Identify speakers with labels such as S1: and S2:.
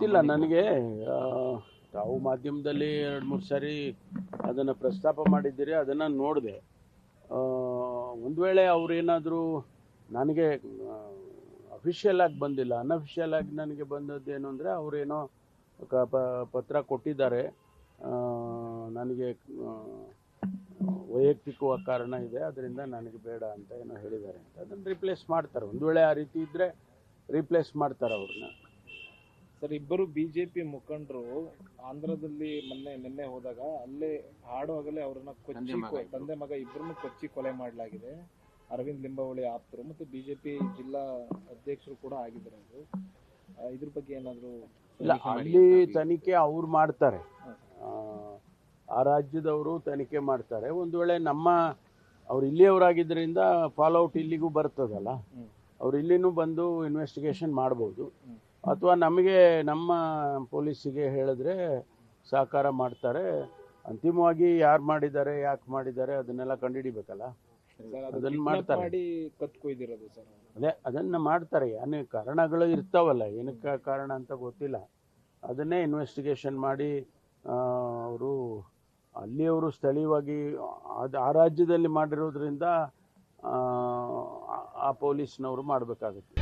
S1: ಗೊತ್ತಿಲ್ಲ ನನಗೆ. ತಾವು ಮಾಧ್ಯಮದಲ್ಲಿ 2-3 ಸಾರಿ ಅದನ್ನು ಪ್ರಸ್ತಾಪ ಮಾಡಿದ್ದೀರಿ, ಅದನ್ನು ನೋಡಿದೆ. ಒಂದು ವೇಳೆ ಅವರೇನಾದರೂ ನನಗೆ ಅಫಿಷಿಯಲ್ ಆಗಿ ಬಂದಿಲ್ಲ, ಅನ್ಅಫಿಷಿಯಲ್ ಆಗಿ ನನಗೆ ಬಂದದ್ದೇನು ಅಂದರೆ ಅವರೇನೋ ಪತ್ರ ಕೊಟ್ಟಿದ್ದಾರೆ, ನನಗೆ ವೈಯಕ್ತಿಕವಾಗಿ ಕಾರಣ ಇದೆ ಅದರಿಂದ ನನಗೆ ಬೇಡ ಅಂತ ಏನೋ ಹೇಳಿದ್ದಾರೆ ಅಂತ. ಅದನ್ನು ರಿಪ್ಲೇಸ್ ಮಾಡ್ತಾರೆ. ಒಂದು ವೇಳೆ ಆ ರೀತಿ ಇದ್ದರೆ ರಿಪ್ಲೇಸ್ ಮಾಡ್ತಾರೆ ಅವ್ರನ್ನ.
S2: ಸರ್, ಇಬ್ಬರು ಬಿಜೆಪಿ ಮುಖಂಡರು ಆಂಧ್ರದಲ್ಲಿ ನಿನ್ನೆ ಹೋದಾಗ ಅಲ್ಲೇ ಹಾಡುವಾಗಲೇ ಅವರನ್ನ ತಂದೆ ಮಗ ಇಬ್ಬರನ್ನು ಕೊಚ್ಚಿ ಕೊಲೆ ಮಾಡಲಾಗಿದೆ. ಅರವಿಂದ್ ಲಿಂಬಾವಳಿ ಆಪ್ತರು ಮತ್ತು ಬಿಜೆಪಿ ಜಿಲ್ಲಾ ಅಧ್ಯಕ್ಷರು ಕೂಡ ಆಗಿದ್ದಾರೆ. ಇದ್ರ ಬಗ್ಗೆ ಏನಾದರೂ?
S1: ಇಲ್ಲ, ಅಲ್ಲಿ ತನಿಖೆ ಅವ್ರು ಮಾಡ್ತಾರೆ, ಆ ರಾಜ್ಯದವರು ತನಿಖೆ ಮಾಡ್ತಾರೆ. ಒಂದು ವೇಳೆ ಅವ್ರು ಇಲ್ಲಿಯವರಾಗಿದ್ದರಿಂದ ಫಾಲೋಔಟ್ ಇಲ್ಲಿಗೂ ಬರ್ತದಲ್ಲ, ಅವ್ರು ಇಲ್ಲಿನೂ ಬಂದು ಇನ್ವೆಸ್ಟಿಗೇಷನ್ ಮಾಡ್ಬೋದು. ಅಥವಾ ನಮ್ಮ ಪೊಲೀಸಿಗೆ ಹೇಳಿದ್ರೆ ಸಹಕಾರ ಮಾಡ್ತಾರೆ. ಅಂತಿಮವಾಗಿ ಯಾರು ಮಾಡಿದ್ದಾರೆ, ಯಾಕೆ ಮಾಡಿದ್ದಾರೆ ಅದನ್ನೆಲ್ಲ ಕಂಡುಹಿಡಿಬೇಕಲ್ಲ, ಅದನ್ನು ಮಾಡ್ತಾರೆ. ಅದನ್ನು ಮಾಡ್ತಾರೆ. ಏನು ಕಾರಣಗಳು ಇರ್ತಾವಲ್ಲ, ಏನಕ್ಕೆ ಕಾರಣ ಅಂತ ಗೊತ್ತಿಲ್ಲ, ಅದನ್ನೇ ಇನ್ವೆಸ್ಟಿಗೇಷನ್ ಮಾಡಿ ಅವರು ಅಲ್ಲಿಯವರು ಸ್ಥಳೀಯವಾಗಿ ಆ ರಾಜ್ಯದಲ್ಲಿ ಮಾಡಿರೋದ್ರಿಂದ ಆ ಪೊಲೀಸ್ನವರು ಮಾಡಬೇಕಾಗುತ್ತೆ.